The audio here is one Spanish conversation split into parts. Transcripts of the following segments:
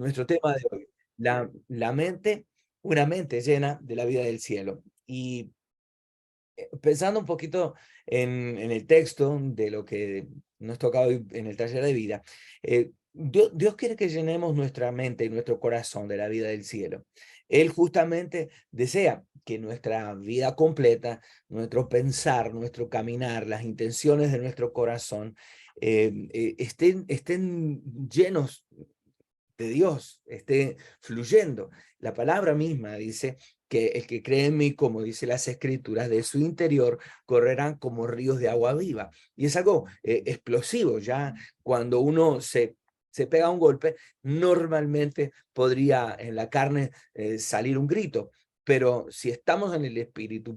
nuestro tema de hoy, la mente, una mente llena de la vida del cielo. Y pensando un poquito en el texto de lo que nos toca hoy en el taller de vida, Dios quiere que llenemos nuestra mente y nuestro corazón de la vida del cielo. Él justamente desea que nuestra vida completa, nuestro pensar, nuestro caminar, las intenciones de nuestro corazón estén llenos de Dios, esté fluyendo. La palabra misma dice que el que cree en mí, como dice las escrituras, de su interior correrán como ríos de agua viva. Y es algo explosivo. Ya cuando uno se pega un golpe, normalmente podría en la carne salir un grito. Pero si estamos en el espíritu,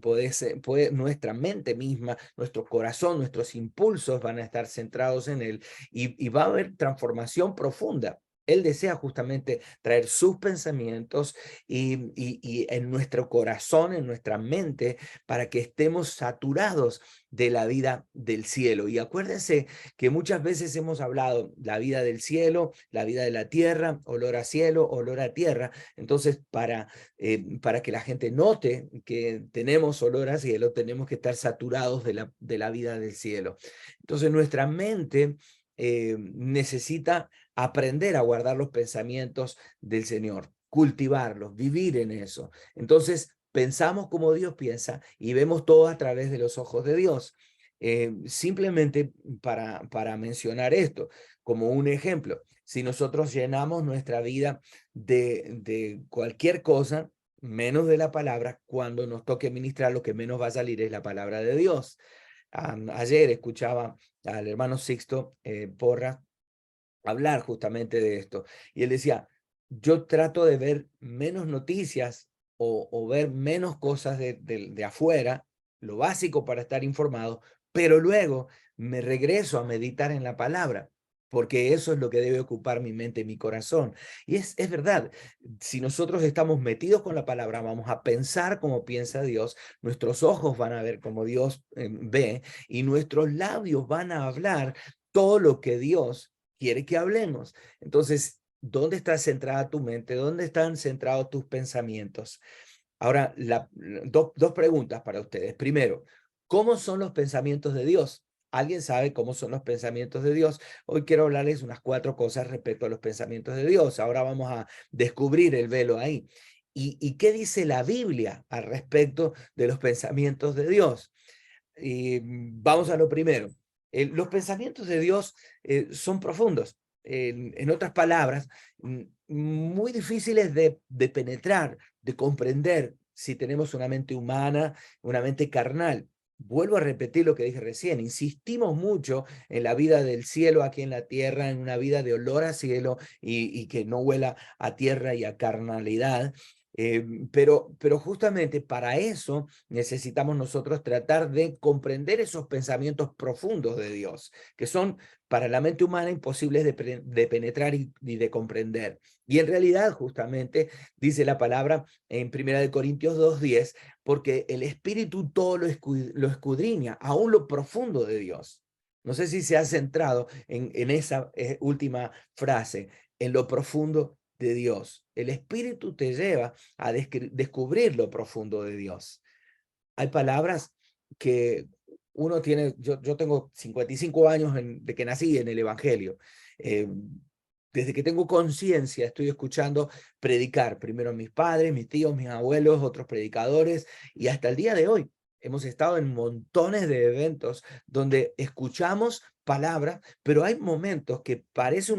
nuestra mente misma, nuestro corazón, nuestros impulsos van a estar centrados en él y va a haber transformación profunda. Él desea justamente traer sus pensamientos y en nuestro corazón, en nuestra mente, para que estemos saturados de la vida del cielo. Y acuérdense que muchas veces hemos hablado la vida del cielo, la vida de la tierra, olor a cielo, olor a tierra. Entonces, para que la gente note que tenemos olor a cielo, tenemos que estar saturados de la vida del cielo. Entonces, nuestra mente necesita aprender a guardar los pensamientos del Señor, cultivarlos, vivir en eso. Entonces, pensamos como Dios piensa y vemos todo a través de los ojos de Dios. Simplemente para mencionar esto como un ejemplo, si nosotros llenamos nuestra vida de cualquier cosa, menos de la palabra, cuando nos toque ministrar, lo que menos va a salir es la palabra de Dios. Ayer escuchaba al hermano Sixto Porra hablar justamente de esto. Y él decía, yo trato de ver menos noticias o ver menos cosas de afuera, lo básico para estar informado, pero luego me regreso a meditar en la palabra, porque eso es lo que debe ocupar mi mente y mi corazón. Y es verdad, si nosotros estamos metidos con la palabra, vamos a pensar como piensa Dios, nuestros ojos van a ver como Dios ve y nuestros labios van a hablar todo lo que Dios quiere que hablemos. Entonces, ¿dónde está centrada tu mente? ¿Dónde están centrados tus pensamientos? Ahora, dos preguntas para ustedes. Primero, ¿cómo son los pensamientos de Dios? ¿Alguien sabe cómo son los pensamientos de Dios? Hoy quiero hablarles unas 4 cosas respecto a los pensamientos de Dios. Ahora vamos a descubrir el velo ahí. ¿Y qué dice la Biblia al respecto de los pensamientos de Dios? Y vamos a lo primero. Los pensamientos de Dios son profundos. En otras palabras, muy difíciles de penetrar, de comprender si tenemos una mente humana, una mente carnal. Vuelvo a repetir lo que dije recién. Insistimos mucho en la vida del cielo aquí en la tierra, en una vida de olor a cielo y que no huela a tierra y a carnalidad. Pero justamente para eso necesitamos nosotros tratar de comprender esos pensamientos profundos de Dios, que son para la mente humana imposibles de penetrar y de comprender. Y en realidad, justamente, dice la palabra en 1 Corintios 2:10, porque el Espíritu todo lo escudriña, aún lo profundo de Dios. No sé si se ha centrado en esa última frase, en lo profundo de Dios. El Espíritu te lleva a descubrir lo profundo de Dios. Hay palabras que uno tiene, yo tengo 55 años de que nací en el Evangelio. Eh, Desde que tengo conciencia estoy escuchando predicar, primero mis padres, mis tíos, mis abuelos, otros predicadores, y hasta el día de hoy hemos estado en montones de eventos donde escuchamos palabras, pero hay momentos que parece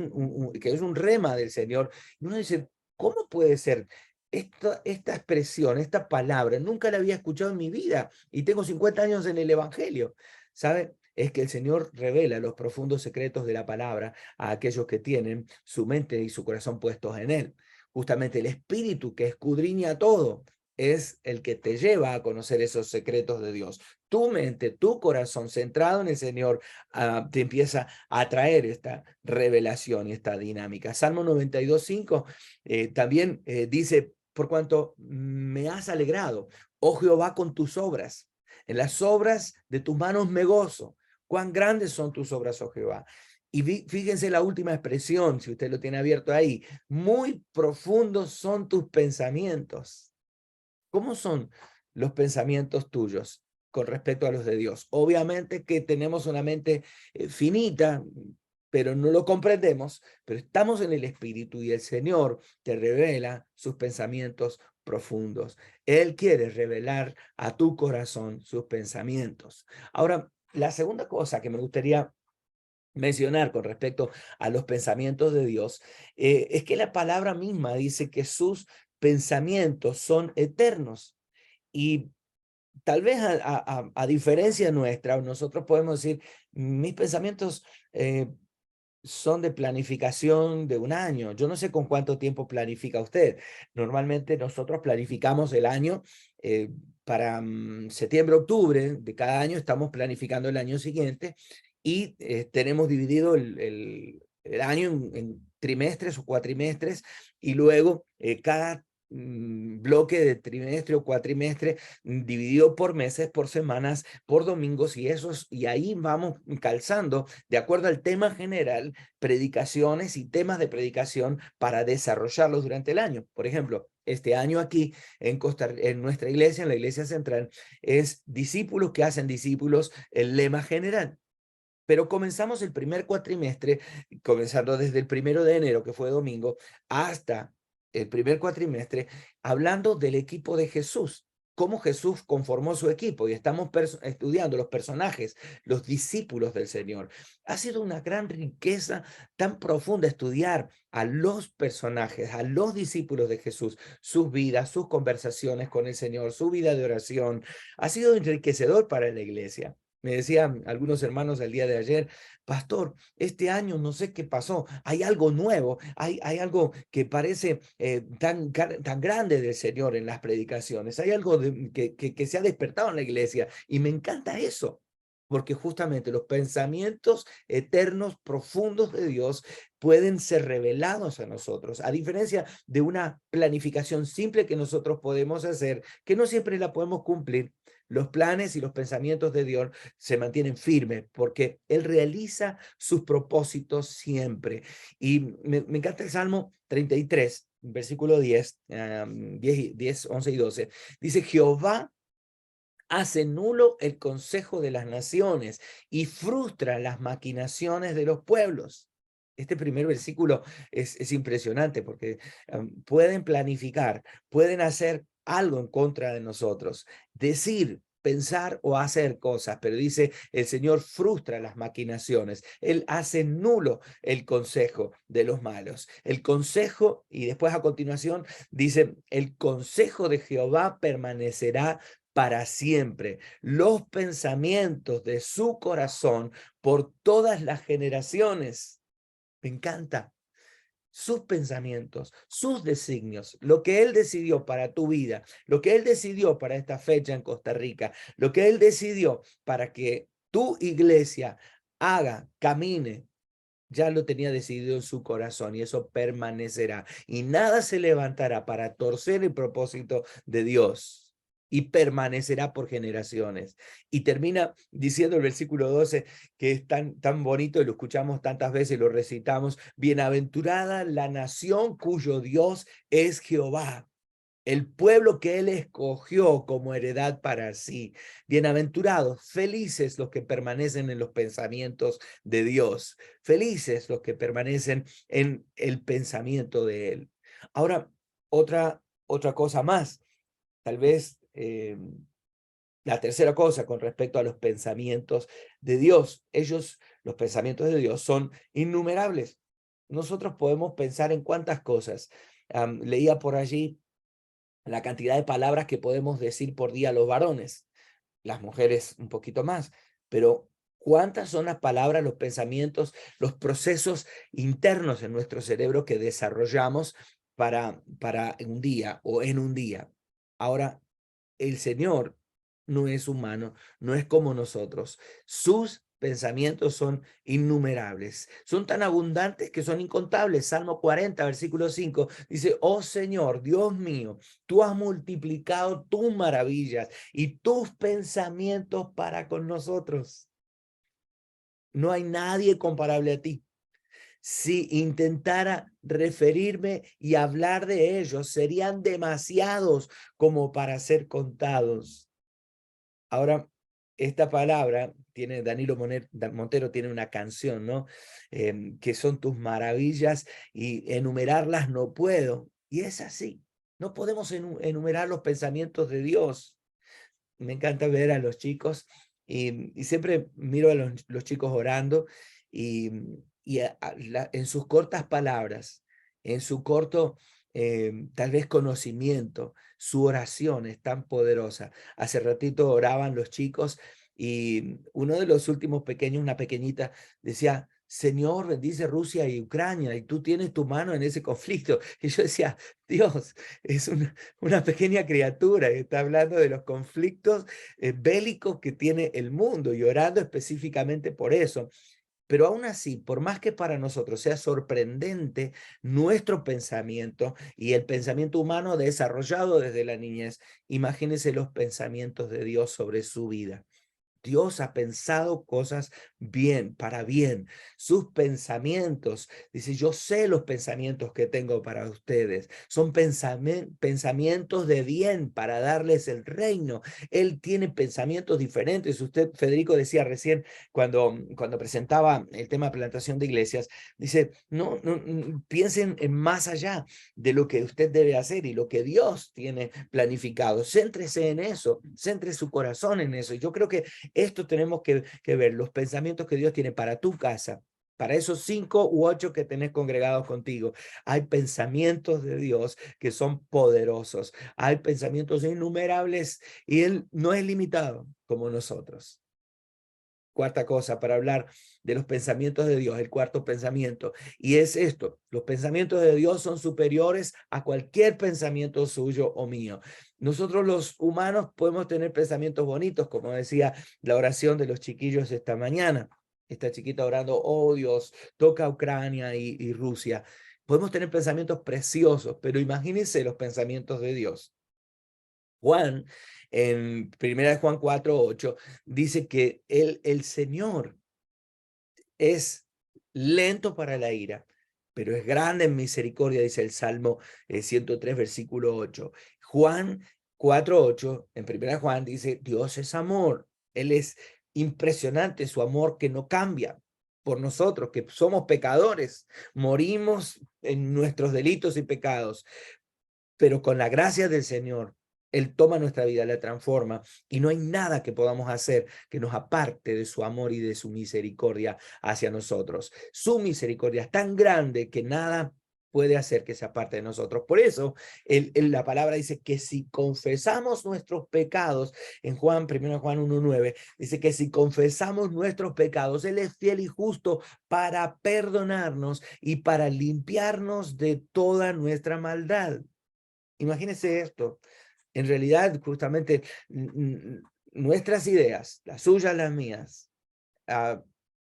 que es un rema del Señor, y uno dice, ¿cómo puede ser? Esta expresión, esta palabra, nunca la había escuchado en mi vida y tengo 50 años en el Evangelio. ¿Sabe? Es que el Señor revela los profundos secretos de la palabra a aquellos que tienen su mente y su corazón puestos en Él. Justamente el Espíritu que escudriña todo es el que te lleva a conocer esos secretos de Dios. Tu mente, tu corazón centrado en el Señor, te empieza a traer esta revelación y esta dinámica. Salmo 92:5 también dice, por cuanto me has alegrado, oh Jehová, con tus obras. En las obras de tus manos me gozo. Cuán grandes son tus obras, oh Jehová. Y fíjense la última expresión, si usted lo tiene abierto ahí. Muy profundos son tus pensamientos. ¿Cómo son los pensamientos tuyos con respecto a los de Dios? Obviamente que tenemos una mente finita, pero no lo comprendemos, pero estamos en el Espíritu y el Señor te revela sus pensamientos profundos. Él quiere revelar a tu corazón sus pensamientos. Ahora, la segunda cosa que me gustaría mencionar con respecto a los pensamientos de Dios, es que la palabra misma dice que sus pensamientos son eternos. Y tal vez a diferencia nuestra, nosotros podemos decir, mis pensamientos son de planificación de un año. Yo no sé con cuánto tiempo planifica usted. Normalmente nosotros planificamos el año para septiembre, octubre de cada año, estamos planificando el año siguiente y tenemos dividido el año en trimestres o cuatrimestres y luego cada bloque de trimestre o cuatrimestre dividido por meses, por semanas, por domingos y ahí vamos calzando de acuerdo al tema general, predicaciones y temas de predicación para desarrollarlos durante el año. Por ejemplo, este año aquí en nuestra iglesia, en la iglesia central, es discípulos que hacen discípulos, el lema general. Pero comenzamos el primer cuatrimestre, comenzando desde el 1 de enero, que fue domingo, hasta el primer cuatrimestre, hablando del equipo de Jesús, cómo Jesús conformó su equipo, y estamos estudiando los personajes, los discípulos del Señor. Ha sido una gran riqueza tan profunda estudiar a los personajes, a los discípulos de Jesús, sus vidas, sus conversaciones con el Señor, su vida de oración. Ha sido enriquecedor para la iglesia. Me decían algunos hermanos el día de ayer, pastor, este año no sé qué pasó, hay algo nuevo, hay algo que parece tan grande del Señor en las predicaciones, hay algo que se ha despertado en la iglesia y me encanta eso, porque justamente los pensamientos eternos, profundos de Dios pueden ser revelados a nosotros, a diferencia de una planificación simple que nosotros podemos hacer, que no siempre la podemos cumplir. Los planes y los pensamientos de Dios se mantienen firmes porque Él realiza sus propósitos siempre. Y me encanta el Salmo 33, versículo 10, 10, 11 y 12. Dice, Jehová hace nulo el consejo de las naciones y frustra las maquinaciones de los pueblos. Este primer versículo es impresionante porque pueden planificar, pueden hacer algo en contra de nosotros, decir, pensar o hacer cosas, pero dice, el Señor frustra las maquinaciones, Él hace nulo el consejo de los malos. El consejo, y después a continuación dice, el consejo de Jehová permanecerá para siempre, los pensamientos de su corazón por todas las generaciones. Me encanta sus pensamientos, sus designios, lo que Él decidió para tu vida, lo que Él decidió para esta fecha en Costa Rica, lo que Él decidió para que tu iglesia haga, camine, ya lo tenía decidido en su corazón y eso permanecerá. Y nada se levantará para torcer el propósito de Dios y permanecerá por generaciones. Y termina diciendo el versículo 12, que es tan bonito y lo escuchamos tantas veces y lo recitamos, bienaventurada la nación cuyo Dios es Jehová, el pueblo que Él escogió como heredad para sí. Bienaventurados, felices los que permanecen en los pensamientos de Dios, felices los que permanecen en el pensamiento de Él. Ahora, otra cosa más, tal vez la tercera cosa con respecto a los pensamientos de Dios. Los pensamientos de Dios son innumerables. Nosotros podemos pensar en cuántas cosas. Leía por allí la cantidad de palabras que podemos decir por día los varones, las mujeres un poquito más, pero ¿cuántas son las palabras, los pensamientos, los procesos internos en nuestro cerebro que desarrollamos para un día o en un día? Ahora, el Señor no es humano, no es como nosotros. Sus pensamientos son innumerables, son tan abundantes que son incontables. Salmo 40, versículo 5, dice, oh Señor, Dios mío, tú has multiplicado tus maravillas y tus pensamientos para con nosotros. No hay nadie comparable a ti. Si intentara referirme y hablar de ellos, serían demasiados como para ser contados. Ahora, esta palabra tiene, Montero tiene una canción, ¿no? Que son tus maravillas y enumerarlas no puedo. Y es así. No podemos enumerar los pensamientos de Dios. Me encanta ver a los chicos y siempre miro a los chicos orando y, en sus cortas palabras, en su corto, tal vez conocimiento, su oración es tan poderosa. Hace ratito oraban los chicos y uno de los últimos pequeños, una pequeñita, decía, Señor, bendice Rusia y Ucrania, y tú tienes tu mano en ese conflicto. Y yo decía, Dios, es una pequeña criatura y está hablando de los conflictos bélicos que tiene el mundo y orando específicamente por eso. Pero aún así, por más que para nosotros sea sorprendente nuestro pensamiento y el pensamiento humano desarrollado desde la niñez, imagínense los pensamientos de Dios sobre su vida. Dios ha pensado cosas bien, para bien. Sus pensamientos, dice, yo sé los pensamientos que tengo para ustedes. Son pensamientos de bien para darles el reino. Él tiene pensamientos diferentes. Usted, Federico, decía recién cuando presentaba el tema de plantación de iglesias, dice, no, piensen en más allá de lo que usted debe hacer y lo que Dios tiene planificado. Céntrese en eso, centre su corazón en eso. Y yo creo que esto tenemos que ver, los pensamientos que Dios tiene para tu casa, para esos 5 u 8 que tenés congregados contigo. Hay pensamientos de Dios que son poderosos. Hay pensamientos innumerables y Él no es limitado como nosotros. Cuarta cosa para hablar de los pensamientos de Dios, el cuarto pensamiento, y es esto: los pensamientos de Dios son superiores a cualquier pensamiento suyo o mío. Nosotros los humanos podemos tener pensamientos bonitos, como decía la oración de los chiquillos esta mañana, esta chiquita orando, oh Dios, toca Ucrania y Rusia. Podemos tener pensamientos preciosos, pero imagínense los pensamientos de Dios. Juan, en 1 Juan 4:8, dice que el Señor es lento para la ira, pero es grande en misericordia, dice el Salmo 103, versículo 8. Juan 4:8, en 1 Juan, dice, Dios es amor. Él es impresionante, su amor que no cambia por nosotros, que somos pecadores, morimos en nuestros delitos y pecados, pero con la gracia del Señor, Él toma nuestra vida, la transforma, y no hay nada que podamos hacer que nos aparte de su amor y de su misericordia hacia nosotros. Su misericordia es tan grande que nada puede hacer que se aparte de nosotros. Por eso la palabra dice que si confesamos nuestros pecados, en 1 Juan 1:9, dice que si confesamos nuestros pecados, Él es fiel y justo para perdonarnos y para limpiarnos de toda nuestra maldad. Imagínense esto. En realidad, justamente, nuestras ideas, las suyas, las mías,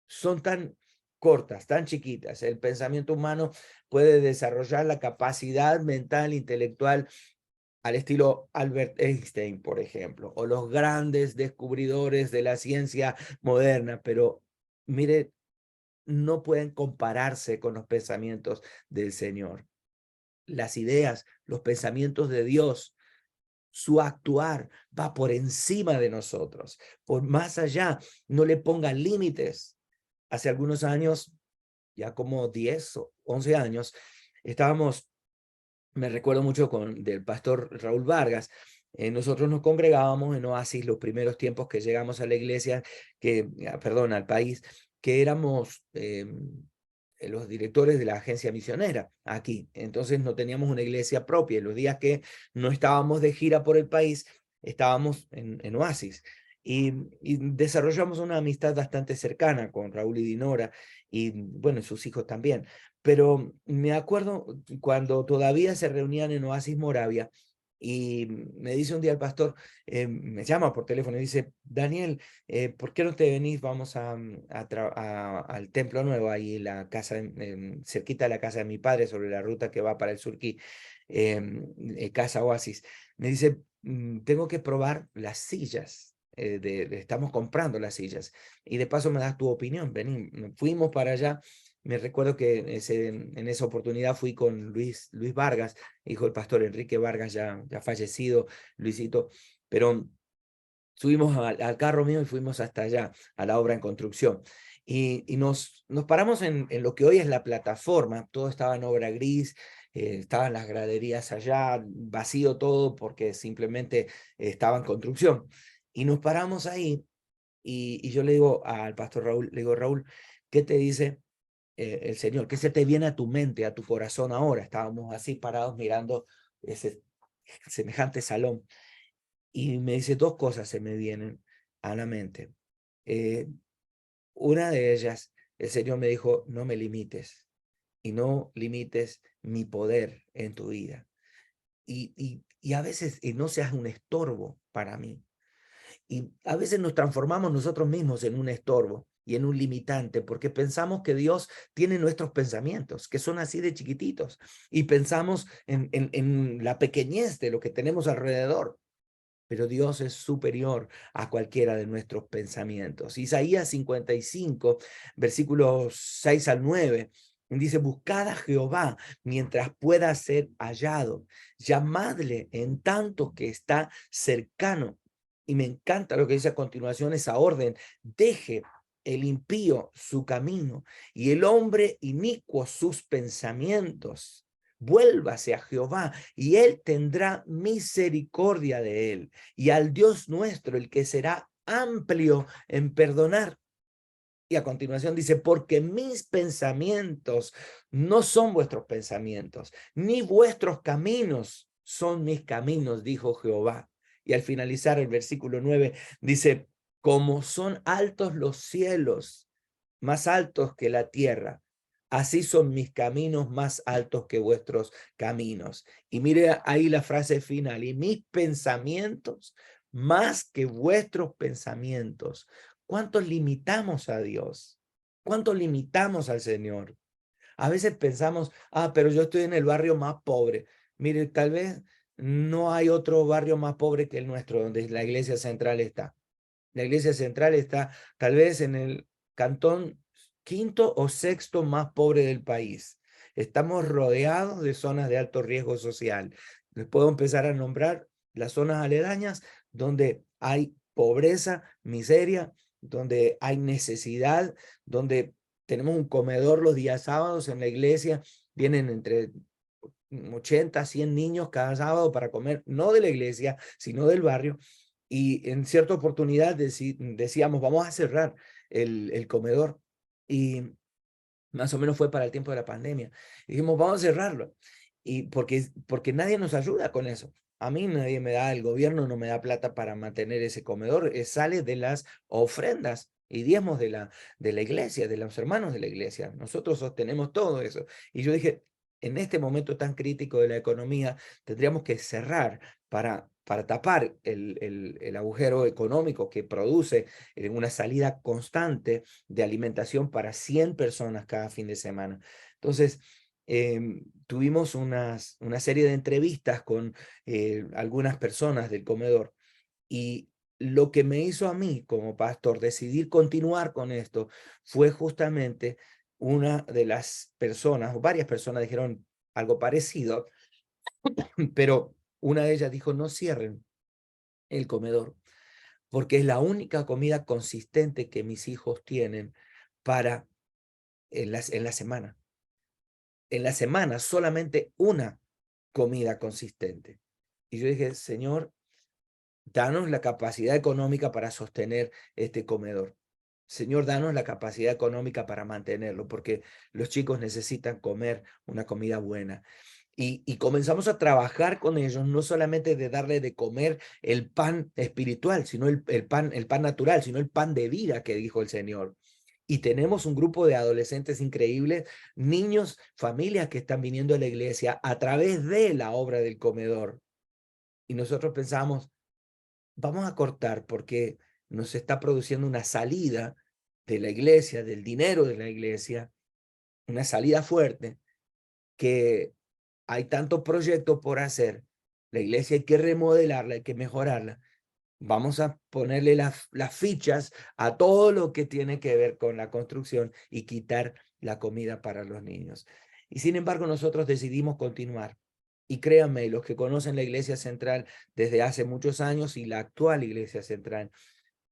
son tan cortas, tan chiquitas. El pensamiento humano puede desarrollar la capacidad mental, intelectual, al estilo Albert Einstein, por ejemplo, o los grandes descubridores de la ciencia moderna, pero mire, no pueden compararse con los pensamientos del Señor. Las ideas, los pensamientos de Dios, su actuar va por encima de nosotros, por más allá, no le ponga límites. Hace algunos años, ya como 10 o 11 años, estábamos, me recuerdo mucho del pastor Raúl Vargas. Nosotros nos congregábamos en Oasis los primeros tiempos que llegamos a la iglesia, perdón, al país, que éramos los directores de la agencia misionera aquí. Entonces no teníamos una iglesia propia. Los días que no estábamos de gira por el país, estábamos en Oasis. Y desarrollamos una amistad bastante cercana con Raúl y Dinora, y bueno, sus hijos también. Pero me acuerdo cuando todavía se reunían en Oasis Moravia, y me dice un día el pastor, me llama por teléfono y dice, Daniel, ¿por qué no te venís? Vamos al Templo Nuevo, ahí en la casa, cerquita de la casa de mi padre, sobre la ruta que va para el Surquí, Casa Oasis. Me dice, tengo que probar las sillas. estamos comprando las sillas. Y de paso me das tu opinión. Vení, fuimos para allá. Me recuerdo que en esa oportunidad fui con Luis Vargas, hijo del pastor Enrique Vargas, ya fallecido, Luisito, pero subimos al carro mío y fuimos hasta allá, a la obra en construcción. Y nos paramos en lo que hoy es la plataforma. Todo estaba en obra gris, estaban las graderías allá, vacío todo porque simplemente estaba en construcción. Y nos paramos ahí y yo le digo al pastor Raúl, le digo, Raúl, ¿qué te dice el Señor? ¿Qué se te viene a tu mente, a tu corazón ahora? Estábamos así parados mirando ese semejante salón. Y me dice dos cosas se me vienen a la mente. Eh, una de ellas, el Señor me dijo, no me limites y no limites mi poder en tu vida. Y a veces no seas un estorbo para mí. Y a veces nos transformamos nosotros mismos en un estorbo y en un limitante porque pensamos que Dios tiene nuestros pensamientos, que son así de chiquititos, y pensamos en la pequeñez de lo que tenemos alrededor. Pero Dios es superior a cualquiera de nuestros pensamientos. Isaías 55, versículos 6 al 9, dice, buscad a Jehová mientras pueda ser hallado, llamadle en tanto que está cercano. Y me encanta lo que dice a continuación esa orden, deje el impío su camino y el hombre inicuo sus pensamientos. Vuélvase a Jehová y él tendrá misericordia de él, y al Dios nuestro, el que será amplio en perdonar. Y a continuación dice, porque mis pensamientos no son vuestros pensamientos, ni vuestros caminos son mis caminos, dijo Jehová. Y al finalizar el versículo 9 dice, como son altos los cielos, más altos que la tierra, así son mis caminos más altos que vuestros caminos. Y mire ahí la frase final, y mis pensamientos más que vuestros pensamientos. ¿Cuántos limitamos a Dios? ¿Cuántos limitamos al Señor? A veces pensamos, pero yo estoy en el barrio más pobre. Mire, tal vez no hay otro barrio más pobre que el nuestro, donde la iglesia central está. La iglesia central está tal vez en el cantón quinto o sexto más pobre del país. Estamos rodeados de zonas de alto riesgo social. Les puedo empezar a nombrar las zonas aledañas donde hay pobreza, miseria, donde hay necesidad, donde tenemos un comedor los días sábados en la iglesia, vienen entre 80, 100 niños cada sábado para comer, no de la iglesia, sino del barrio. Y en cierta oportunidad decíamos, vamos a cerrar el comedor. Y más o menos fue para el tiempo de la pandemia. Y dijimos, vamos a cerrarlo. Y porque nadie nos ayuda con eso. A mí nadie me da, el gobierno no me da plata para mantener ese comedor. Sale de las ofrendas y diezmos de la iglesia, de los hermanos de la iglesia. Nosotros sostenemos todo eso. Y yo dije, en este momento tan crítico de la economía, tendríamos que cerrar para tapar el agujero económico que produce una salida constante de alimentación para 100 personas cada fin de semana. Entonces, tuvimos una serie de entrevistas con algunas personas del comedor, y lo que me hizo a mí como pastor decidir continuar con esto fue justamente una de las personas, o varias personas dijeron algo parecido, pero una de ellas dijo, no cierren el comedor, porque es la única comida consistente que mis hijos tienen para en la semana. En la semana solamente una comida consistente. Y yo dije, Señor, danos la capacidad económica para sostener este comedor. Señor, danos la capacidad económica para mantenerlo, porque los chicos necesitan comer una comida buena. Y comenzamos a trabajar con ellos, no solamente de darle de comer el pan espiritual, sino el pan natural, sino el pan de vida que dijo el Señor. Y tenemos un grupo de adolescentes increíbles, niños, familias que están viniendo a la iglesia a través de la obra del comedor. Y nosotros pensamos, vamos a cortar porque nos está produciendo una salida de la iglesia, del dinero de la iglesia, una salida fuerte, que hay tantos proyectos por hacer. La iglesia hay que remodelarla, hay que mejorarla, Vamos a ponerle las fichas a todo lo que tiene que ver con la construcción y quitar la comida para los niños. Y sin embargo, nosotros decidimos continuar. Y créanme, los que conocen la Iglesia Central desde hace muchos años y la actual Iglesia Central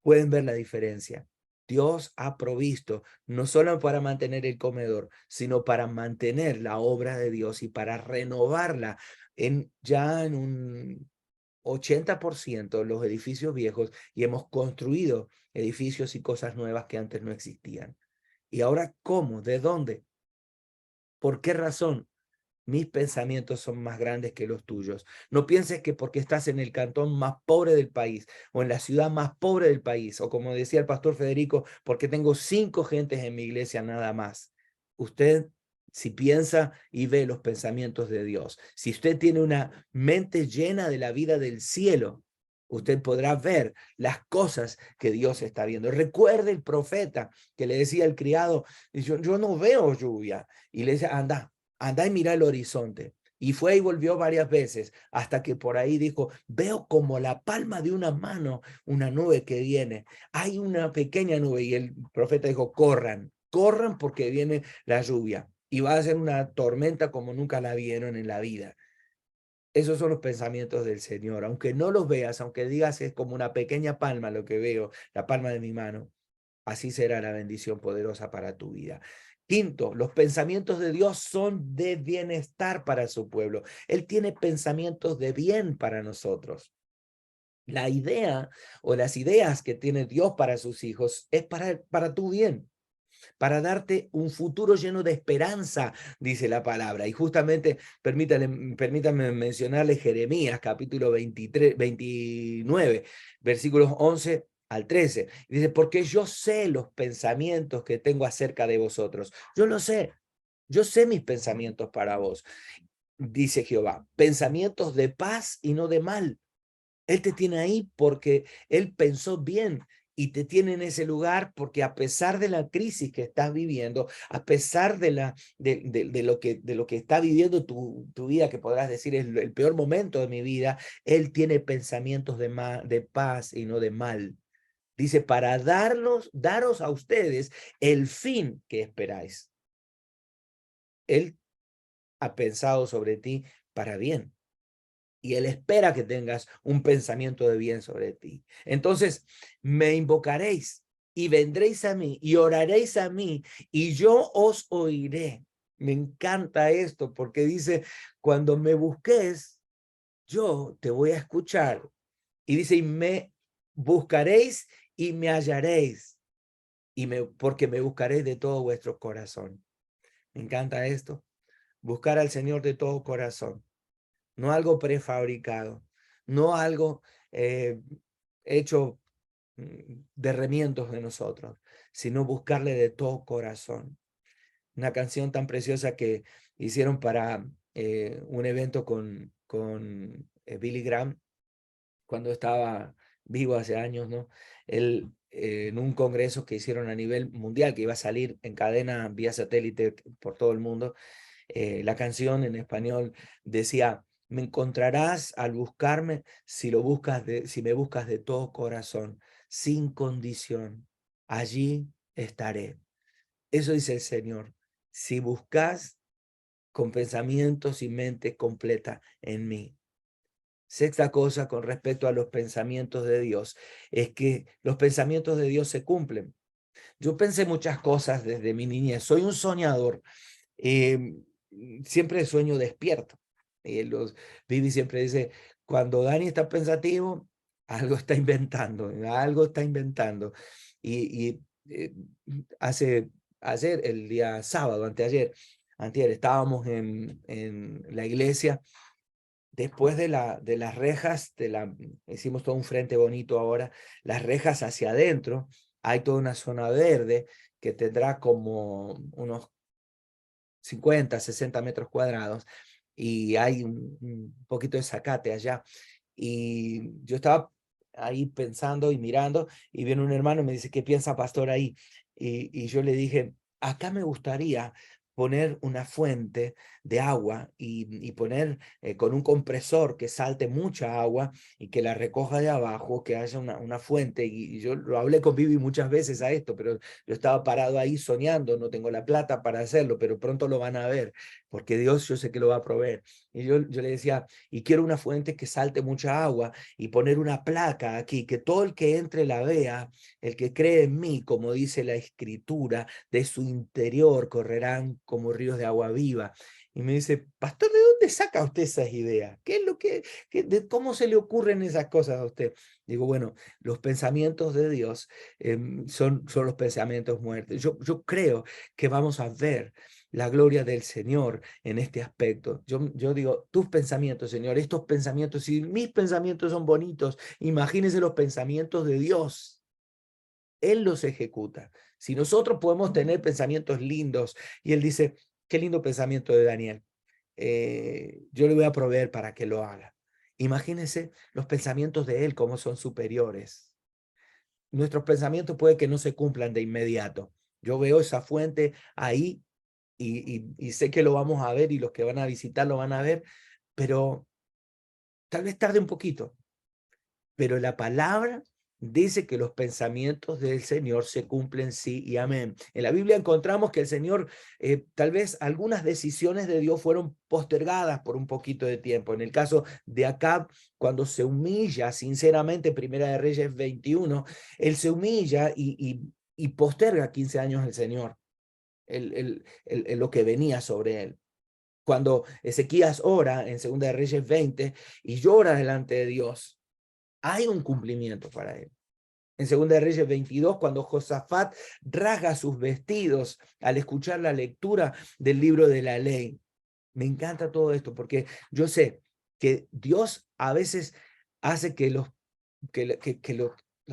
pueden ver la diferencia. Dios ha provisto no solo para mantener el comedor, sino para mantener la obra de Dios y para renovarla ya en un 80% los edificios viejos, y hemos construido edificios y cosas nuevas que antes no existían. ¿Y ahora cómo? ¿De dónde? ¿Por qué razón? Mis pensamientos son más grandes que los tuyos. No pienses que porque estás en el cantón más pobre del país o en la ciudad más pobre del país, o como decía el pastor Federico, porque tengo 5 gentes en mi iglesia nada más. Usted, si piensa y ve los pensamientos de Dios, si usted tiene una mente llena de la vida del cielo, usted podrá ver las cosas que Dios está viendo. Recuerde el profeta que le decía al criado, yo no veo lluvia. Y le decía, anda y mira el horizonte. Y fue y volvió varias veces hasta que por ahí dijo, veo como la palma de una mano una nube que viene. Hay una pequeña nube y el profeta dijo, corran, corran porque viene la lluvia y va a ser una tormenta como nunca la vieron en la vida. Esos son los pensamientos del Señor. Aunque no los veas, aunque digas es como una pequeña palma lo que veo, la palma de mi mano, así será la bendición poderosa para tu vida. Quinto, los pensamientos de Dios son de bienestar para su pueblo. Él tiene pensamientos de bien para nosotros. La idea o las ideas que tiene Dios para sus hijos es para tu bien, para darte un futuro lleno de esperanza, dice la palabra. Y justamente permítanme mencionarle Jeremías, capítulo 29, versículos 11 al 13. Dice, porque yo sé los pensamientos que tengo acerca de vosotros. Yo sé mis pensamientos para vos, dice Jehová, pensamientos de paz y no de mal. Él te tiene ahí porque Él pensó bien y te tiene en ese lugar porque a pesar de la crisis que estás viviendo, a pesar de lo que está viviendo tu vida, que podrás decir es el peor momento de mi vida, Él tiene pensamientos de paz y no de mal. Dice, para daros a ustedes el fin que esperáis. Él ha pensado sobre ti para bien. Y Él espera que tengas un pensamiento de bien sobre ti. Entonces, me invocaréis y vendréis a mí y oraréis a mí y yo os oiré. Me encanta esto porque dice, cuando me busques, yo te voy a escuchar. Y dice, y me buscaréis y me hallaréis. Porque me buscaréis de todo vuestro corazón. Me encanta esto. Buscar al Señor de todo corazón. No algo prefabricado, no algo eh, hecho de remiendos de nosotros, sino buscarle de todo corazón. Una canción tan preciosa que hicieron para un evento con Billy Graham cuando estaba vivo hace años, ¿no? Él, en un congreso que hicieron a nivel mundial, que iba a salir en cadena vía satélite por todo el mundo, la canción en español decía, me encontrarás al buscarme si me buscas de todo corazón, sin condición. Allí estaré. Eso dice el Señor. Si buscas con pensamientos y mente completa en mí. Sexta cosa con respecto a los pensamientos de Dios es que los pensamientos de Dios se cumplen. Yo pensé muchas cosas desde mi niñez. Soy un soñador. Eh, Siempre sueño despierto. Vivi siempre dice, cuando Dani está pensativo, algo está inventando, algo está inventando. Y ayer, el día sábado, anteayer, estábamos en la iglesia, después de las rejas, hicimos todo un frente bonito ahora, las rejas hacia adentro, hay toda una zona verde que tendrá como unos 50, 60 metros cuadrados y hay un poquito de zacate allá. Y yo estaba ahí pensando y mirando y viene un hermano y me dice, ¿qué piensa pastor ahí? Y yo le dije, acá me gustaría poner una fuente de agua y poner con un compresor que salte mucha agua y que la recoja de abajo, que haya una fuente. Y yo lo hablé con Vivi muchas veces a esto, pero yo estaba parado ahí soñando, no tengo la plata para hacerlo, pero pronto lo van a ver, porque Dios yo sé que lo va a proveer. Y yo le decía, y quiero una fuente que salte mucha agua y poner una placa aquí, que todo el que entre la vea, el que cree en mí, como dice la Escritura, de su interior correrán como ríos de agua viva. Y me dice, pastor, ¿de dónde saca usted esas ideas? ¿Qué es lo cómo se le ocurren esas cosas a usted? Digo, bueno, los pensamientos de Dios son los pensamientos muertos. Yo creo que vamos a ver la gloria del Señor en este aspecto. Yo digo, tus pensamientos, Señor, estos pensamientos, si mis pensamientos son bonitos, imagínense los pensamientos de Dios. Él los ejecuta. Si nosotros podemos tener pensamientos lindos, y él dice, qué lindo pensamiento de Daniel, yo le voy a proveer para que lo haga. Imagínense los pensamientos de él como son superiores. Nuestros pensamientos puede que no se cumplan de inmediato. Yo veo esa fuente ahí y sé que lo vamos a ver y los que van a visitar lo van a ver, pero tal vez tarde un poquito. Pero la palabra dice que los pensamientos del Señor se cumplen sí y amén. En la Biblia encontramos que el Señor, tal vez algunas decisiones de Dios fueron postergadas por un poquito de tiempo. En el caso de Acab, cuando se humilla sinceramente, Primera de Reyes 21, él se humilla y posterga 15 años el Señor, lo que venía sobre él. Cuando Ezequías ora en Segunda de Reyes 20 y llora delante de Dios, hay un cumplimiento para él. En Segunda de Reyes 22, cuando Josafat rasga sus vestidos al escuchar la lectura del libro de la ley. Me encanta todo esto porque yo sé que Dios a veces hace que los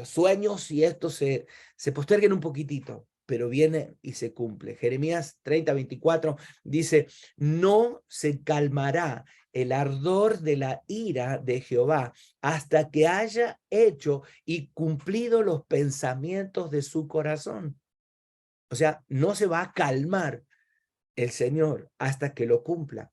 sueños y esto se posterguen un poquitito, pero viene y se cumple. Jeremías 30:24 dice, no se calmará el ardor de la ira de Jehová hasta que haya hecho y cumplido los pensamientos de su corazón. O sea, no se va a calmar el Señor hasta que lo cumpla.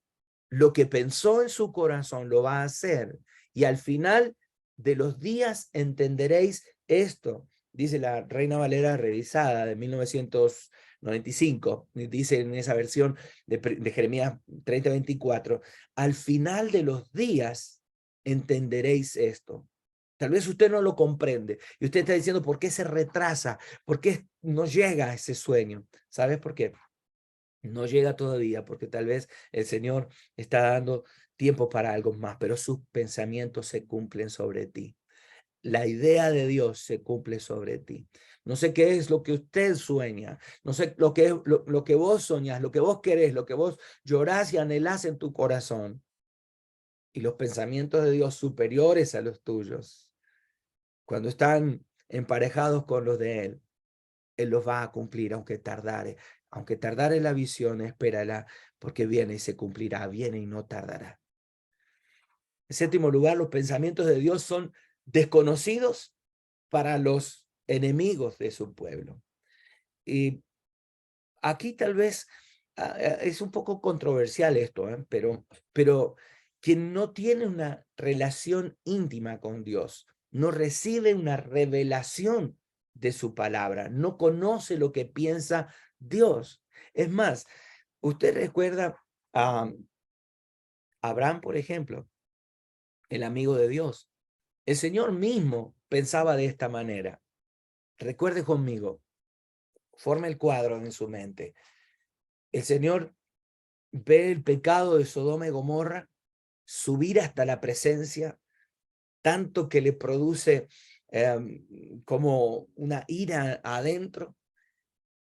Lo que pensó en su corazón lo va a hacer. Y al final de los días entenderéis esto, dice la Reina Valera revisada de 1995, dice en esa versión de Jeremías 30:24, al final de los días entenderéis esto. Tal vez usted no lo comprende y usted está diciendo, ¿por qué se retrasa? ¿Por qué no llega a ese sueño? ¿Sabes por qué? No llega todavía porque tal vez el Señor está dando tiempo para algo más, pero sus pensamientos se cumplen sobre ti. La idea de Dios se cumple sobre ti. No sé qué es lo que usted sueña, no sé lo que es lo que vos soñás, lo que vos querés, lo que vos llorás y anhelás en tu corazón. Y los pensamientos de Dios superiores a los tuyos, cuando están emparejados con los de Él, Él los va a cumplir, aunque tardare. Aunque tardare la visión, espérala, porque viene y se cumplirá, viene y no tardará. En séptimo lugar, los pensamientos de Dios son desconocidos para los enemigos de su pueblo. Y aquí tal vez es un poco controversial esto, pero quien no tiene una relación íntima con Dios, no recibe una revelación de su palabra, no conoce lo que piensa Dios. Es más, usted recuerda a Abraham, por ejemplo, el amigo de Dios. El Señor mismo pensaba de esta manera. Recuerde conmigo, forme el cuadro en su mente. El Señor ve el pecado de Sodoma y Gomorra subir hasta la presencia, tanto que le produce como una ira adentro,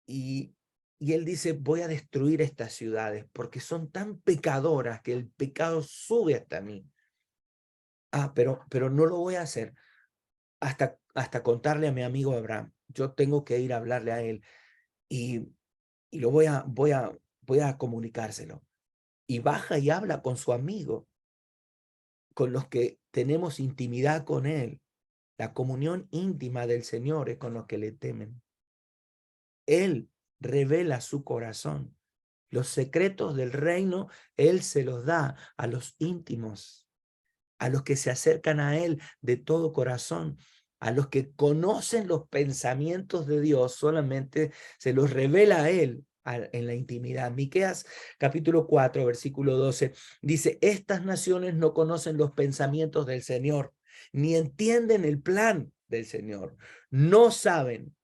y, y él dice, voy a destruir estas ciudades porque son tan pecadoras que el pecado sube hasta mí. Pero no lo voy a hacer hasta contarle a mi amigo Abraham. Yo tengo que ir a hablarle a él y, y lo voy a comunicárselo. Y baja y habla con su amigo, con los que tenemos intimidad con Él. La comunión íntima del Señor es con los que le temen. Él revela su corazón. Los secretos del reino, Él se los da a los íntimos, a los que se acercan a Él de todo corazón, a los que conocen los pensamientos de Dios, solamente se los revela a Él en la intimidad. Miqueas capítulo 4, versículo 12, dice, estas naciones no conocen los pensamientos del Señor, ni entienden el plan del Señor. No saben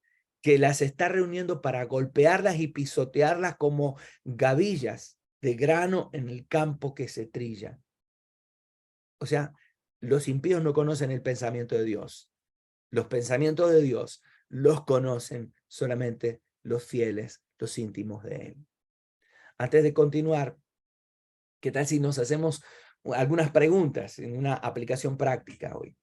que las está reuniendo para golpearlas y pisotearlas como gavillas de grano en el campo que se trilla. O sea, los impíos no conocen el pensamiento de Dios. Los pensamientos de Dios los conocen solamente los fieles, los íntimos de Él. Antes de continuar, ¿qué tal si nos hacemos algunas preguntas en una aplicación práctica hoy?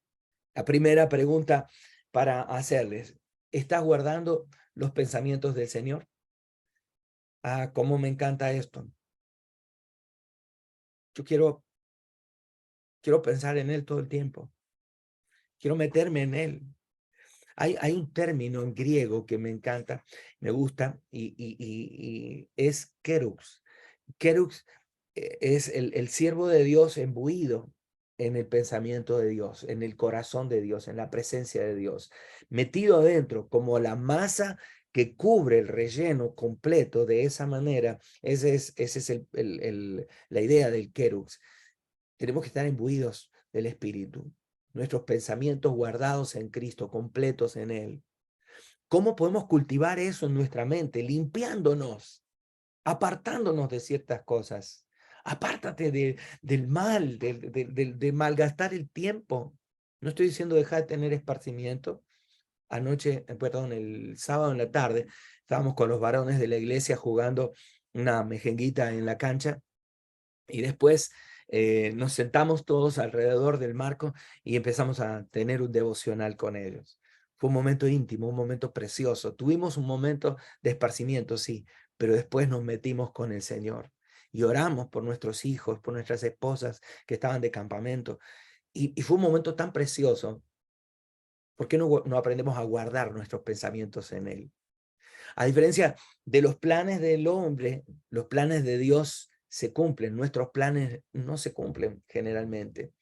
La primera pregunta para hacerles, ¿estás guardando los pensamientos del Señor? Ah, cómo me encanta esto. Yo quiero pensar en Él todo el tiempo. Quiero meterme en Él. Hay un término en griego que me encanta, me gusta, y es kerux. Kerux es el siervo de Dios embuido en el pensamiento de Dios, en el corazón de Dios, en la presencia de Dios, metido adentro como la masa que cubre el relleno completo de esa manera. Ese es la idea del kerux. Tenemos que estar imbuidos del Espíritu, nuestros pensamientos guardados en Cristo, completos en Él. ¿Cómo podemos cultivar eso en nuestra mente? Limpiándonos, apartándonos de ciertas cosas. Apártate del mal, de malgastar el tiempo. No estoy diciendo dejar de tener esparcimiento. Anoche, perdón, el sábado en la tarde, estábamos con los varones de la iglesia jugando una mejenguita en la cancha y después nos sentamos todos alrededor del marco y empezamos a tener un devocional con ellos. Fue un momento íntimo, un momento precioso. Tuvimos un momento de esparcimiento, sí, pero después nos metimos con el Señor y oramos por nuestros hijos, por nuestras esposas que estaban de campamento. Y fue un momento tan precioso. ¿Por qué no aprendemos a guardar nuestros pensamientos en Él? A diferencia de los planes del hombre, los planes de Dios se cumplen, nuestros planes no se cumplen generalmente.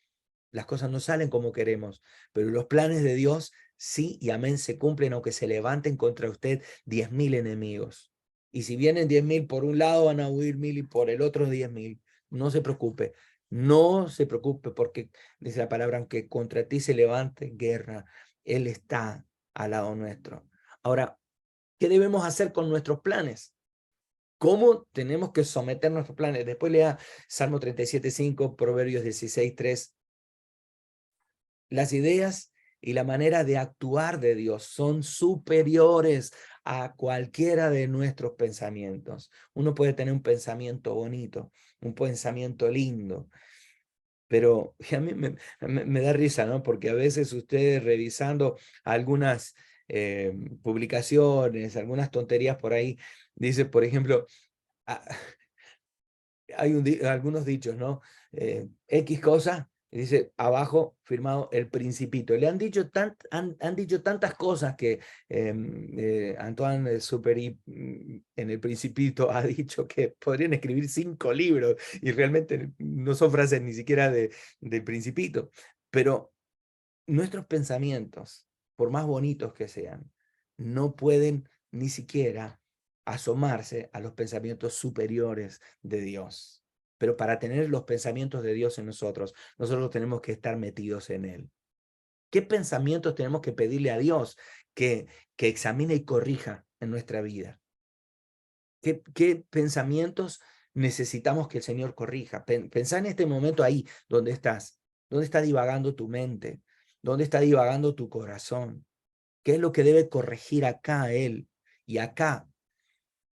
Las cosas no salen como queremos, pero los planes de Dios sí y amén se cumplen, aunque se levanten contra usted 10.000 enemigos. Y si vienen 10.000 por un lado, van a huir 1.000 y por el otro 10.000. No se preocupe, no se preocupe, porque dice la palabra, aunque contra ti se levante guerra, Él está al lado nuestro. Ahora, ¿qué debemos hacer con nuestros planes? ¿Cómo tenemos que someter nuestros planes? Después lea Salmo 37:5, Proverbios 16:3. Las ideas y la manera de actuar de Dios son superiores a cualquiera de nuestros pensamientos. Uno puede tener un pensamiento bonito, un pensamiento lindo, pero a mí me da risa, ¿no? Porque a veces ustedes revisando algunas publicaciones, algunas tonterías por ahí, dice, por ejemplo, ah, hay algunos dichos, ¿no? X cosa, y dice abajo firmado El Principito. Le han dicho, han dicho tantas cosas que Antoine Superi en El Principito ha dicho que podrían escribir 5 libros y realmente no son frases ni siquiera del Principito. Pero nuestros pensamientos, por más bonitos que sean, no pueden ni siquiera asomarse a los pensamientos superiores de Dios. Pero para tener los pensamientos de Dios en nosotros, nosotros tenemos que estar metidos en Él. ¿Qué pensamientos tenemos que pedirle a Dios que examine y corrija en nuestra vida? ¿Qué pensamientos necesitamos que el Señor corrija? Pensá en este momento ahí donde estás. ¿Dónde está divagando tu mente? ¿Dónde está divagando tu corazón? ¿Qué es lo que debe corregir acá Él y acá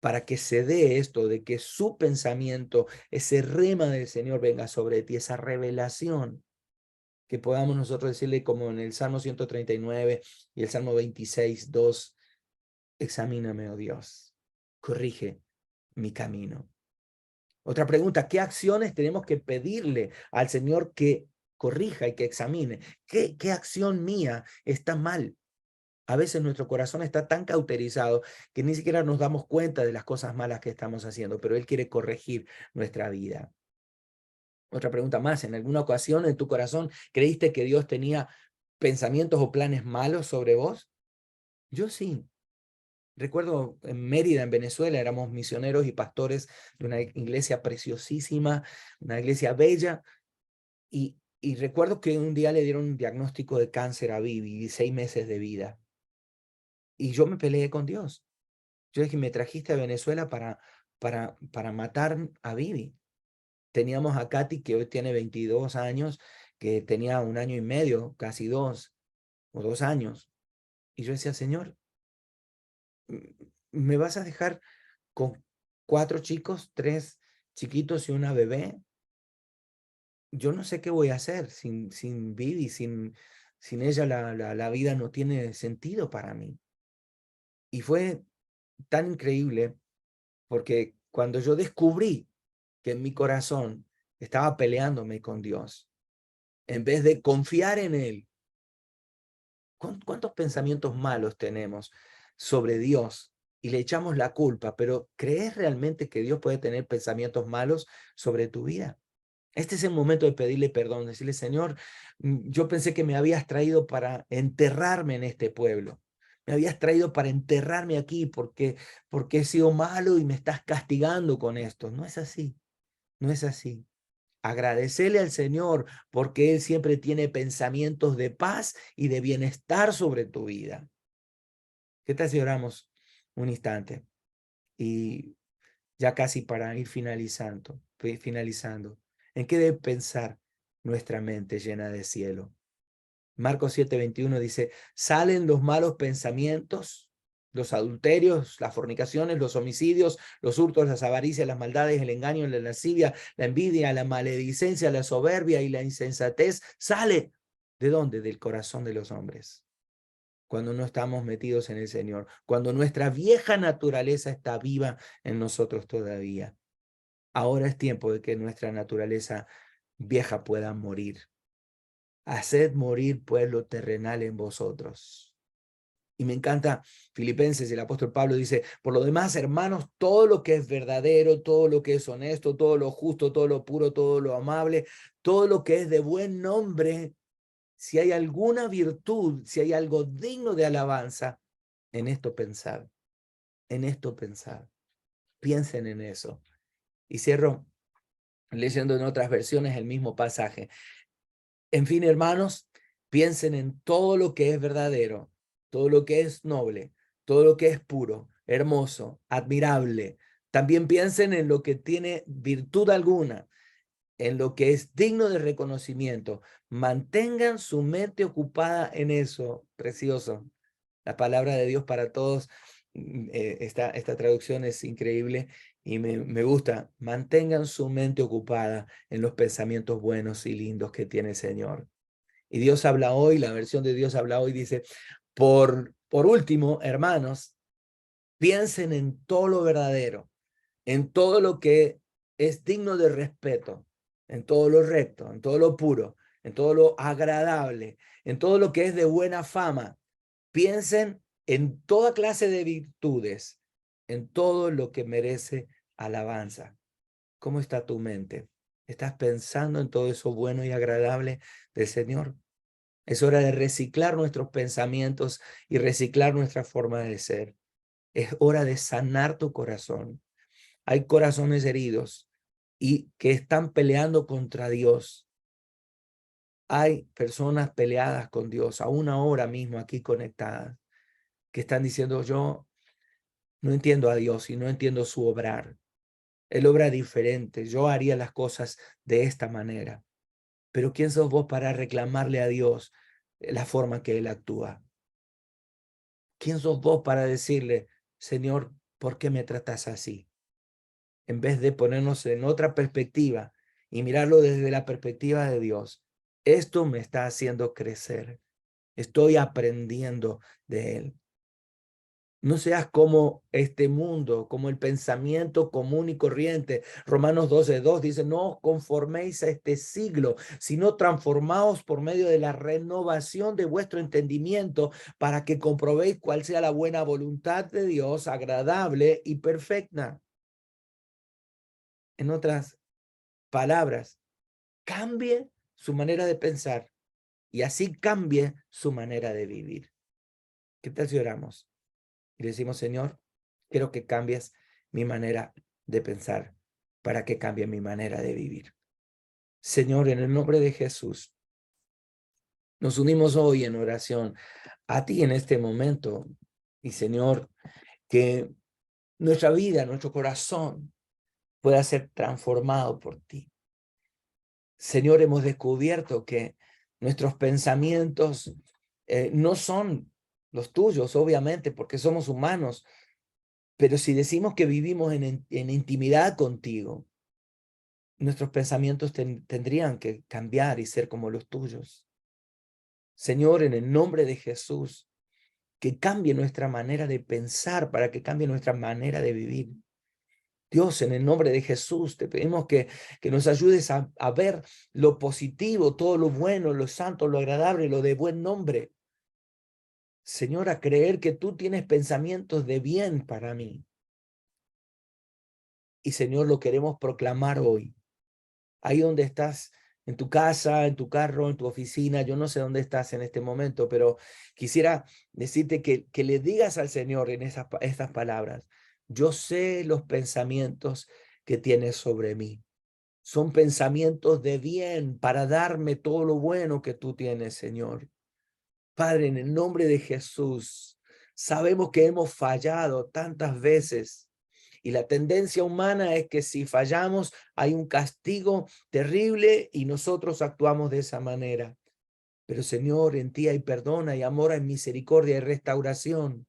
para que se dé esto de que su pensamiento, ese rema del Señor venga sobre ti, esa revelación, que podamos nosotros decirle como en el Salmo 139 y el Salmo 26:2, examíname, oh Dios, corrige mi camino. Otra pregunta, ¿qué acciones tenemos que pedirle al Señor que corrija y que examine? ¿Qué acción mía está mal? A veces nuestro corazón está tan cauterizado que ni siquiera nos damos cuenta de las cosas malas que estamos haciendo, pero Él quiere corregir nuestra vida. Otra pregunta más, ¿en alguna ocasión en tu corazón creíste que Dios tenía pensamientos o planes malos sobre vos? Yo sí. Recuerdo en Mérida, en Venezuela, éramos misioneros y pastores de una iglesia preciosísima, una iglesia bella, y recuerdo que un día le dieron un diagnóstico de cáncer a Vivi, 6 meses de vida, y yo me peleé con Dios. Yo dije, me trajiste a Venezuela para matar a Vivi. Teníamos a Katy, que hoy tiene 22 años, que tenía 1 año y medio, casi 2 o 2 años. Y yo decía, Señor, ¿me vas a dejar con 4 chicos, 3 chiquitos y una bebé? Yo no sé qué voy a hacer sin Vivi, sin ella la vida no tiene sentido para mí. Y fue tan increíble porque cuando yo descubrí que en mi corazón estaba peleándome con Dios, en vez de confiar en Él, ¿cuántos pensamientos malos tenemos sobre Dios? Y le echamos la culpa, pero ¿crees realmente que Dios puede tener pensamientos malos sobre tu vida? Este es el momento de pedirle perdón, decirle, Señor, yo pensé que me habías traído para enterrarme en este pueblo. Me habías traído para enterrarme aquí porque he sido malo y me estás castigando con esto. No es así, no es así. Agradecele al Señor porque Él siempre tiene pensamientos de paz y de bienestar sobre tu vida. ¿Qué tal si oramos un instante? Y ya casi para ir finalizando. ¿En qué debe pensar nuestra mente llena de cielo? Marcos 7:21 dice, salen los malos pensamientos, los adulterios, las fornicaciones, los homicidios, los hurtos, las avaricias, las maldades, el engaño, la lascivia, la envidia, la maledicencia, la soberbia y la insensatez. ¿Sale de dónde? Del corazón de los hombres. Cuando no estamos metidos en el Señor, cuando nuestra vieja naturaleza está viva en nosotros todavía. Ahora es tiempo de que nuestra naturaleza vieja pueda morir. Haced morir, pues, lo terrenal en vosotros. Y me encanta Filipenses, el apóstol Pablo dice, por lo demás, hermanos, todo lo que es verdadero, todo lo que es honesto, todo lo justo, todo lo puro, todo lo amable, todo lo que es de buen nombre, si hay alguna virtud, si hay algo digno de alabanza, en esto pensad, en esto pensad. Piensen en eso. Y cierro leyendo en otras versiones el mismo pasaje. En fin, hermanos, piensen en todo lo que es verdadero, todo lo que es noble, todo lo que es puro, hermoso, admirable. También piensen en lo que tiene virtud alguna, en lo que es digno de reconocimiento. Mantengan su mente ocupada en eso, precioso. La palabra de Dios para todos, esta traducción es increíble y me gusta. Mantengan su mente ocupada en los pensamientos buenos y lindos que tiene el Señor. Y Dios habla hoy, la versión de Dios habla hoy dice, por último, hermanos, piensen en todo lo verdadero, en todo lo que es digno de respeto, en todo lo recto, en todo lo puro, en todo lo agradable, en todo lo que es de buena fama. Piensen en toda clase de virtudes, en todo lo que merece alabanza. ¿Cómo está tu mente? ¿Estás pensando en todo eso bueno y agradable del Señor? Es hora de reciclar nuestros pensamientos y reciclar nuestra forma de ser. Es hora de sanar tu corazón. Hay corazones heridos y que están peleando contra Dios. Hay personas peleadas con Dios, aún ahora mismo aquí conectadas, que están diciendo, yo no entiendo a Dios y no entiendo su obrar. Él obra diferente. Yo haría las cosas de esta manera. Pero ¿quién sos vos para reclamarle a Dios la forma que Él actúa? ¿Quién sos vos para decirle, Señor, ¿por qué me tratas así? En vez de ponernos en otra perspectiva y mirarlo desde la perspectiva de Dios. Esto me está haciendo crecer. Estoy aprendiendo de Él. No seas como este mundo, como el pensamiento común y corriente. Romanos 12:2 dice, no os conforméis a este siglo, sino transformaos por medio de la renovación de vuestro entendimiento para que comprobéis cuál sea la buena voluntad de Dios, agradable y perfecta. En otras palabras, cambie su manera de pensar y así cambie su manera de vivir. ¿Qué tal si oramos? Y decimos, Señor, quiero que cambies mi manera de pensar para que cambie mi manera de vivir. Señor, en el nombre de Jesús, nos unimos hoy en oración a ti en este momento. Y Señor, que nuestra vida, nuestro corazón pueda ser transformado por ti. Señor, hemos descubierto que nuestros pensamientos no son los tuyos, obviamente, porque somos humanos. Pero si decimos que vivimos en intimidad contigo, nuestros pensamientos tendrían que cambiar y ser como los tuyos. Señor, en el nombre de Jesús, que cambie nuestra manera de pensar para que cambie nuestra manera de vivir. Dios, en el nombre de Jesús, te pedimos que nos ayudes a ver lo positivo, todo lo bueno, lo santo, lo agradable, lo de buen nombre. Señor, a creer que tú tienes pensamientos de bien para mí. Y Señor, lo queremos proclamar hoy. Ahí donde estás, en tu casa, en tu carro, en tu oficina, yo no sé dónde estás en este momento, pero quisiera decirte que le digas al Señor en estas palabras, yo sé los pensamientos que tienes sobre mí. Son pensamientos de bien para darme todo lo bueno que tú tienes, Señor. Padre, en el nombre de Jesús, sabemos que hemos fallado tantas veces. Y la tendencia humana es que si fallamos hay un castigo terrible y nosotros actuamos de esa manera. Pero Señor, en ti hay perdón, hay amor, hay misericordia, hay restauración.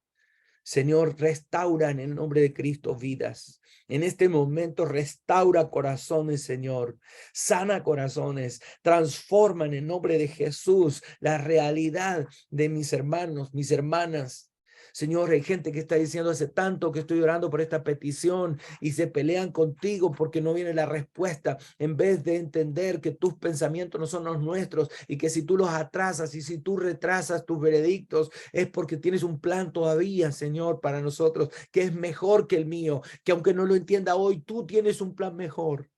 Señor, restaura en el nombre de Cristo vidas. En este momento restaura corazones, Señor. Sana corazones. Transforma en el nombre de Jesús la realidad de mis hermanos, mis hermanas. Señor, hay gente que está diciendo hace tanto que estoy orando por esta petición y se pelean contigo porque no viene la respuesta, en vez de entender que tus pensamientos no son los nuestros y que si tú los atrasas y si tú retrasas tus veredictos es porque tienes un plan todavía, Señor, para nosotros que es mejor que el mío, que aunque no lo entienda hoy, tú tienes un plan mejor.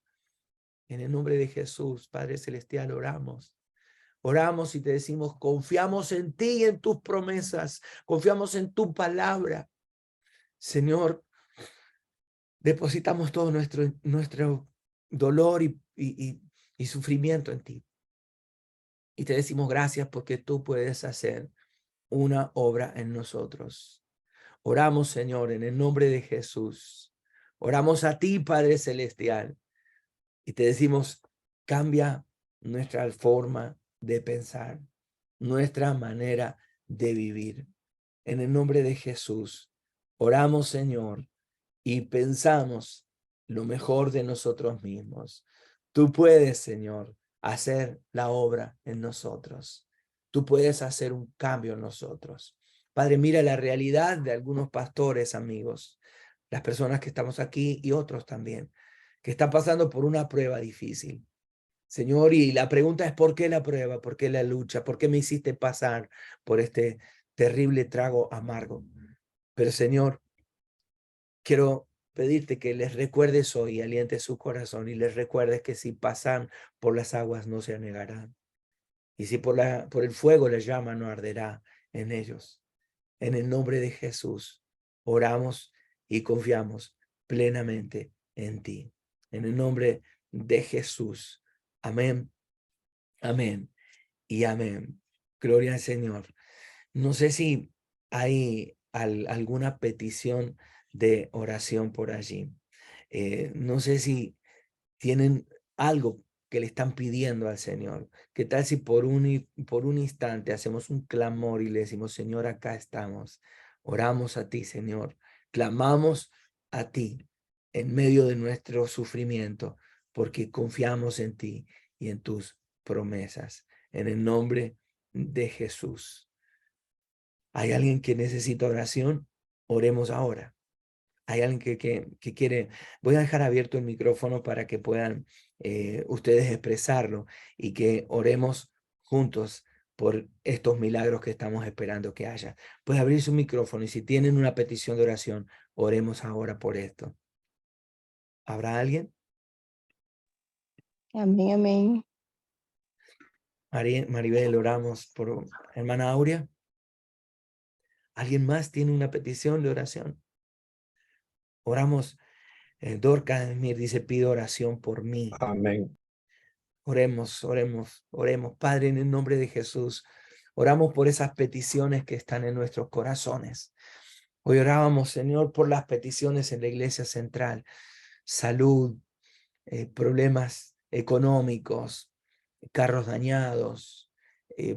En el nombre de Jesús, Padre Celestial, oramos. Oramos y te decimos, confiamos en ti y en tus promesas, confiamos en tu palabra. Señor, depositamos todo nuestro dolor y sufrimiento en ti. Y te decimos gracias porque tú puedes hacer una obra en nosotros. Oramos, Señor, en el nombre de Jesús. Oramos a ti, Padre Celestial, y te decimos, cambia nuestra forma de pensar, nuestra manera de vivir. En el nombre de Jesús, oramos, Señor, y pensamos lo mejor de nosotros mismos. Tú puedes, Señor, hacer la obra en nosotros. Tú puedes hacer un cambio en nosotros. Padre, mira la realidad de algunos pastores, amigos, las personas que estamos aquí y otros también, que están pasando por una prueba difícil. Señor, y la pregunta es, ¿por qué la prueba? ¿Por qué la lucha? ¿Por qué me hiciste pasar por este terrible trago amargo? Pero, Señor, quiero pedirte que les recuerdes hoy, alientes su corazón y les recuerdes que si pasan por las aguas no se anegarán. Y si por el fuego les llama, no arderá en ellos. En el nombre de Jesús, oramos y confiamos plenamente en ti. En el nombre de Jesús. Amén, amén y amén. Gloria al Señor. No sé si hay alguna petición de oración por allí. No sé si tienen algo que le están pidiendo al Señor. ¿Qué tal si por un instante hacemos un clamor y le decimos, Señor, acá estamos. Oramos a ti, Señor. Clamamos a ti en medio de nuestro sufrimiento porque confiamos en ti y en tus promesas. En el nombre de Jesús. ¿Hay alguien que necesita oración? Oremos ahora. Hay alguien que quiere, voy a dejar abierto el micrófono para que puedan ustedes expresarlo y que oremos juntos por estos milagros que estamos esperando que haya. Puede abrir su micrófono y si tienen una petición de oración, oremos ahora por esto. ¿Habrá alguien? Amén, amén. Maribel, oramos por hermana Aurea. ¿Alguien más tiene una petición de oración? Oramos. Dorcas Mir dice, pido oración por mí. Amén. Oremos, oremos, oremos. Padre, en el nombre de Jesús, oramos por esas peticiones que están en nuestros corazones. Hoy orábamos, Señor, por las peticiones en la iglesia central. Salud, problemas económicos, carros dañados,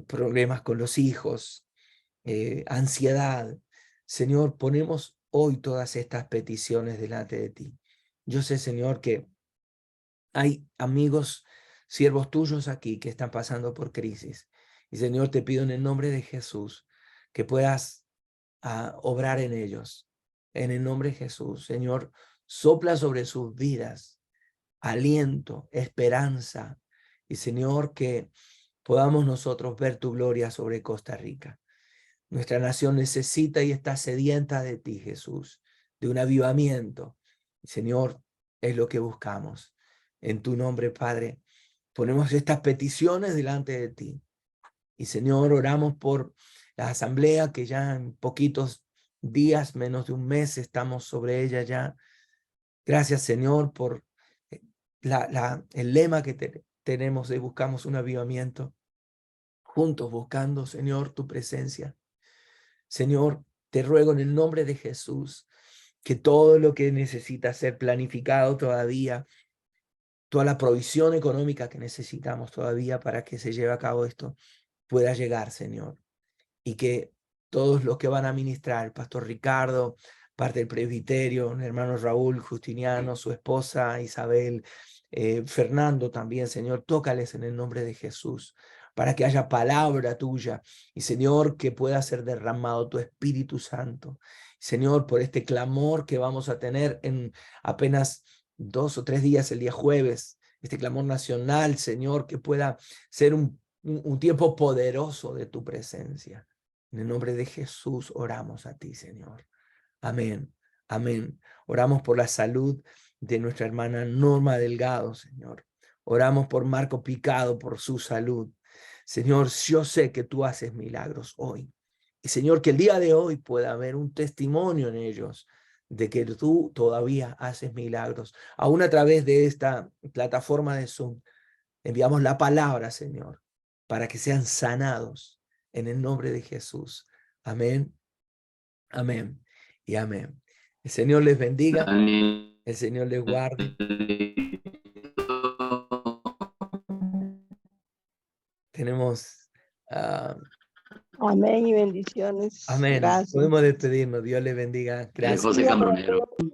problemas con los hijos, ansiedad. Señor, ponemos hoy todas estas peticiones delante de ti. Yo sé, Señor, que hay amigos, siervos tuyos aquí que están pasando por crisis. Y Señor, te pido en el nombre de Jesús que puedas obrar en ellos. En el nombre de Jesús, Señor, sopla sobre sus vidas aliento, esperanza. Y Señor, que podamos nosotros ver tu gloria sobre Costa Rica. Nuestra nación necesita y está sedienta de ti, Jesús, de un avivamiento. Señor, es lo que buscamos. En tu nombre, Padre, ponemos estas peticiones delante de ti. Y Señor, oramos por la asamblea que ya en poquitos días, menos de un mes, estamos sobre ella ya. Gracias, Señor, por el lema que tenemos de buscamos un avivamiento. Juntos buscando, Señor, tu presencia. Señor, te ruego en el nombre de Jesús que todo lo que necesita ser planificado todavía, toda la provisión económica que necesitamos todavía para que se lleve a cabo esto, pueda llegar, Señor. Y que todos los que van a ministrar, el pastor Ricardo, parte del presbiterio, el hermano Raúl Justiniano, su esposa Isabel, Fernando también, Señor, tócales en el nombre de Jesús, para que haya palabra tuya y Señor, que pueda ser derramado tu Espíritu Santo. Señor, por este clamor que vamos a tener en apenas 2 o 3 días, el día jueves, este clamor nacional, Señor, que pueda ser un tiempo poderoso de tu presencia. En el nombre de Jesús oramos a ti, Señor. Amén, amén. Oramos por la salud de nuestra hermana Norma Delgado, Señor. Oramos por Marco Picado, por su salud. Señor, yo sé que tú haces milagros hoy. Y Señor, que el día de hoy pueda haber un testimonio en ellos de que tú todavía haces milagros. Aún a través de esta plataforma de Zoom, enviamos la palabra, Señor, para que sean sanados en el nombre de Jesús. Amén, amén y amén. El Señor les bendiga, el Señor les guarde. Tenemos, Amén y bendiciones. amén. Gracias. Podemos despedirnos. Dios les bendiga. Gracias. José Cambronero.